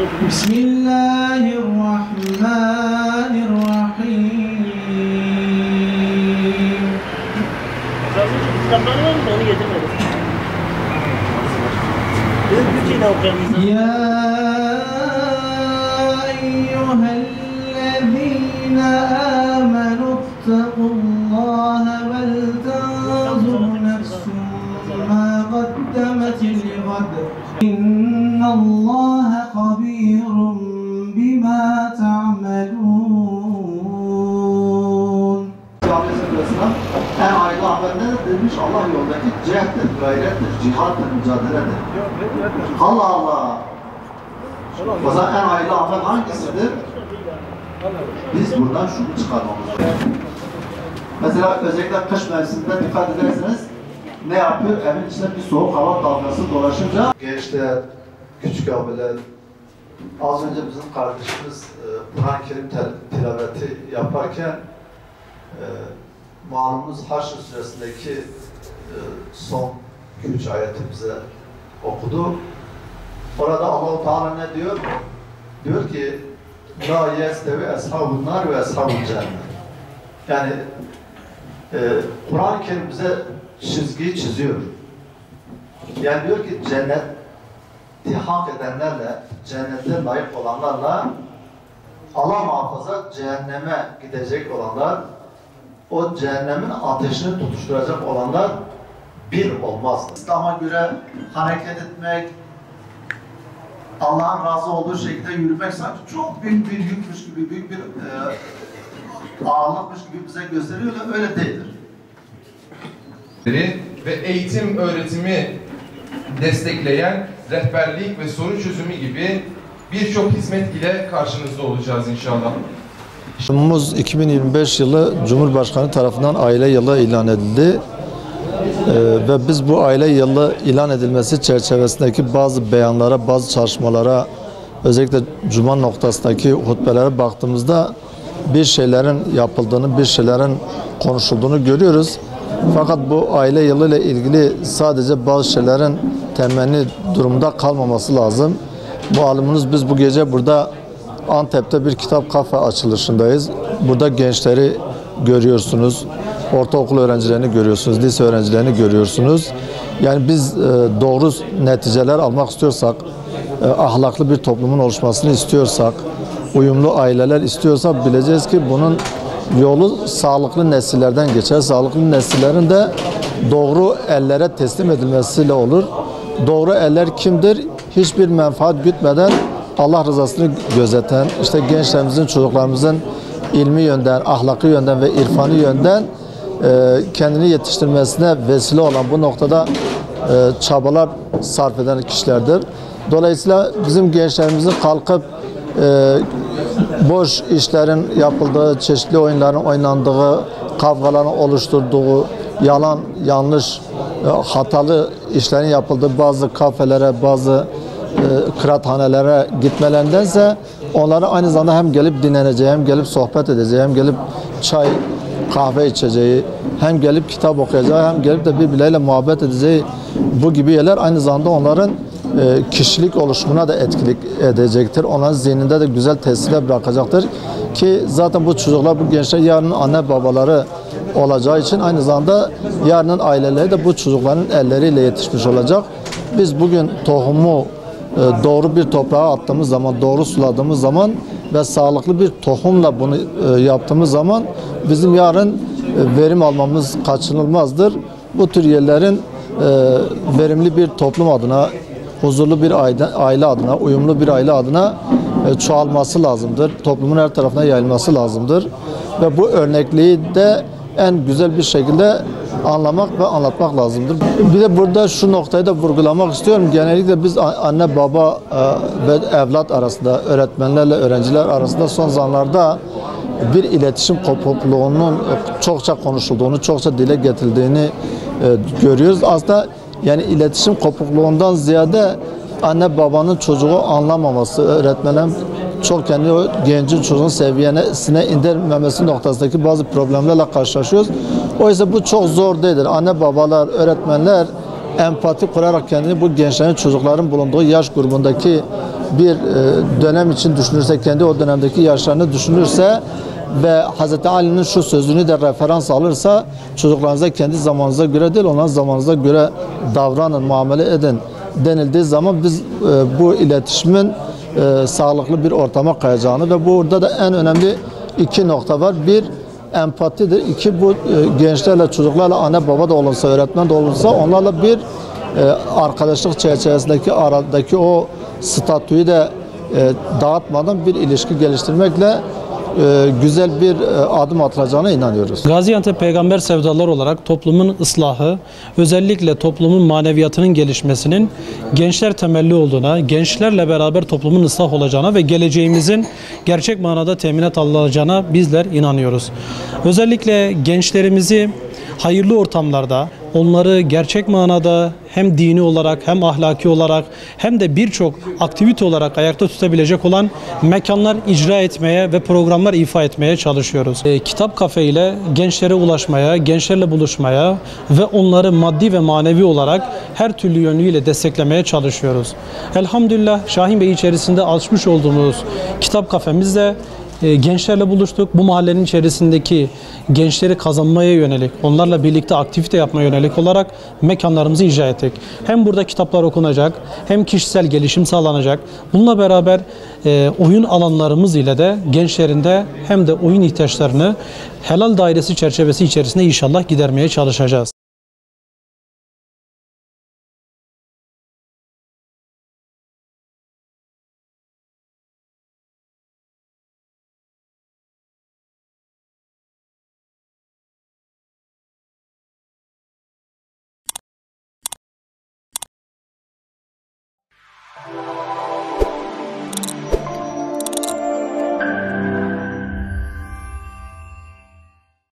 Bismillahirrahmanirrahim. Kitapları var mı? Onu getirmedim. Türkçe'de okuyalım. Ya eyyühellezine amenu ittakullaha vel tanzur nefsun ma qaddemet ligad. İnnallaha habirun bima ta'melun. En hayırlı amel nedir demiş, Allah yolundaki cihettir, gayrettir, cihattır, mücadeledir. Allah Allah! O zaman en hayırlı amel hangisidir? Biz buradan şunu çıkarmamız lazım. Mesela özellikle kış mevsiminde dikkat ederseniz ne yapıyor? Evin içinde bir soğuk hava dalgası dolaşınca gençler, küçük abiler, az önce bizim kardeşimiz Kur'an-ı Kerim tilaveti yaparken malumunuz Haşr suresindeki son 2-3 ayeti bize okudu. Orada Allah-u Teala ne diyor? Diyor ki La yestevi eshabun nar ve eshabun cennet. Yani Kur'an-ı Kerim bize çizgiyi çiziyor. Yani diyor ki cenneti hak edenlerle, cennete layık olanlarla Allah muhafaza cehenneme gidecek olanlar, o cehennemin ateşini tutuşturacak olanlar bir olmaz. İslam'a göre hareket etmek, Allah'ın razı olduğu şekilde yürümek sanki çok büyük bir yükmüş gibi, büyük bir ağırlıkmış gibi bize gösteriyor da öyle değildir. Ve eğitim öğretimi destekleyen rehberlik ve sorun çözümü gibi birçok hizmet ile karşınızda olacağız inşallah. Temmuz 2025 yılı Cumhurbaşkanı tarafından aile yılı ilan edildi. Ve biz bu aile yılı ilan edilmesi çerçevesindeki bazı beyanlara, bazı çalışmalara, özellikle Cuma noktasındaki hutbelere baktığımızda bir şeylerin yapıldığını, bir şeylerin konuşulduğunu görüyoruz. Fakat bu aile yılı ile ilgili sadece bazı şeylerin temenni durumda kalmaması lazım. Malumunuz biz bu gece burada Antep'te bir kitap kafe açılışındayız. Burada gençleri görüyorsunuz, ortaokul öğrencilerini görüyorsunuz, lise öğrencilerini görüyorsunuz. Yani biz doğru neticeler almak istiyorsak, ahlaklı bir toplumun oluşmasını istiyorsak, uyumlu aileler istiyorsak bileceğiz ki bunun yolu sağlıklı nesillerden geçer. Sağlıklı nesillerin de doğru ellere teslim edilmesiyle olur. Doğru eller kimdir? Hiçbir menfaat gütmeden Allah rızasını gözeten, işte gençlerimizin, çocuklarımızın ilmi yönden, ahlaki yönden ve irfani yönden kendini yetiştirmesine vesile olan bu noktada çabalar sarf eden kişilerdir. Dolayısıyla bizim gençlerimizin kalkıp boş işlerin yapıldığı, çeşitli oyunların oynandığı, kavgaların oluşturduğu, yalan, yanlış, hatalı işlerin yapıldığı bazı kafelere, bazı kıraathanelere gitmelerindense onlara aynı zamanda hem gelip dinleneceği, hem gelip sohbet edeceği, hem gelip çay, kahve içeceği, hem gelip kitap okuyacağı, hem gelip de birbirleriyle muhabbet edeceği bu gibi yerler aynı zamanda onların kişilik oluşumuna da etkilik edecektir. Onların zihninde de güzel tesirler bırakacaktır. Ki zaten bu çocuklar, bu gençler yarının anne babaları olacağı için aynı zamanda yarının aileleri de bu çocukların elleriyle yetişmiş olacak. Biz bugün tohumu doğru bir toprağa attığımız zaman, doğru suladığımız zaman ve sağlıklı bir tohumla bunu yaptığımız zaman bizim yarın verim almamız kaçınılmazdır. Bu tür yerlerin verimli bir toplum adına, huzurlu bir aile adına, uyumlu bir aile adına çoğalması lazımdır. Toplumun her tarafına yayılması lazımdır. Ve bu örnekliği de en güzel bir şekilde anlamak ve anlatmak lazımdır. Bir de burada şu noktayı da vurgulamak istiyorum. Genellikle biz anne baba ve evlat arasında, öğretmenlerle öğrenciler arasında son zamanlarda bir iletişim kopukluğunun çokça konuşulduğunu, çokça dile getirildiğini görüyoruz. Aslında yani iletişim kopukluğundan ziyade anne babanın çocuğu anlamaması, öğretmenin çok kendi o gencin çocuğun seviyesine indirmemesi noktasındaki bazı problemlerle karşılaşıyoruz. Oysa bu çok zor değildir. Anne babalar, öğretmenler empati kurarak kendini bu gençlerin, çocukların bulunduğu yaş grubundaki bir dönem için düşünürse, kendi o dönemdeki yaşlarını düşünürse ve Hz. Ali'nin şu sözünü de referans alırsa, çocuklarınıza kendi zamanınıza göre değil, onların zamanınıza göre davranın, muamele edin denildiği zaman biz bu iletişimin sağlıklı bir ortama kayacağını ve burada da en önemli iki nokta var. Bir, empatidir. İki, bu gençlerle, çocuklarla anne baba da olursa, öğretmen de olursa onlarla bir arkadaşlık çerçevesindeki aradaki o statüyü de dağıtmadan bir ilişki geliştirmekle güzel bir adım atılacağına inanıyoruz. Gaziantep peygamber sevdaları olarak toplumun ıslahı, özellikle toplumun maneviyatının gelişmesinin gençler temelli olduğuna, gençlerle beraber toplumun ıslah olacağına ve geleceğimizin gerçek manada teminat alınacağına bizler inanıyoruz. Özellikle gençlerimizi hayırlı ortamlarda, onları gerçek manada hem dini olarak hem ahlaki olarak hem de birçok aktivite olarak ayakta tutabilecek olan mekanlar icra etmeye ve programlar ifa etmeye çalışıyoruz. Kitap Kafe ile gençlere ulaşmaya, gençlerle buluşmaya ve onları maddi ve manevi olarak her türlü yönüyle desteklemeye çalışıyoruz. Elhamdülillah Şahin Bey içerisinde açmış olduğumuz Kitap Kafemizde gençlerle buluştuk. Bu mahallenin içerisindeki gençleri kazanmaya yönelik, onlarla birlikte aktivite yapmaya yönelik olarak mekanlarımızı icra ettik. Hem burada kitaplar okunacak, hem kişisel gelişim sağlanacak. Bununla beraber oyun alanlarımız ile de gençlerin de hem de oyun ihtiyaçlarını helal dairesi çerçevesi içerisinde inşallah gidermeye çalışacağız.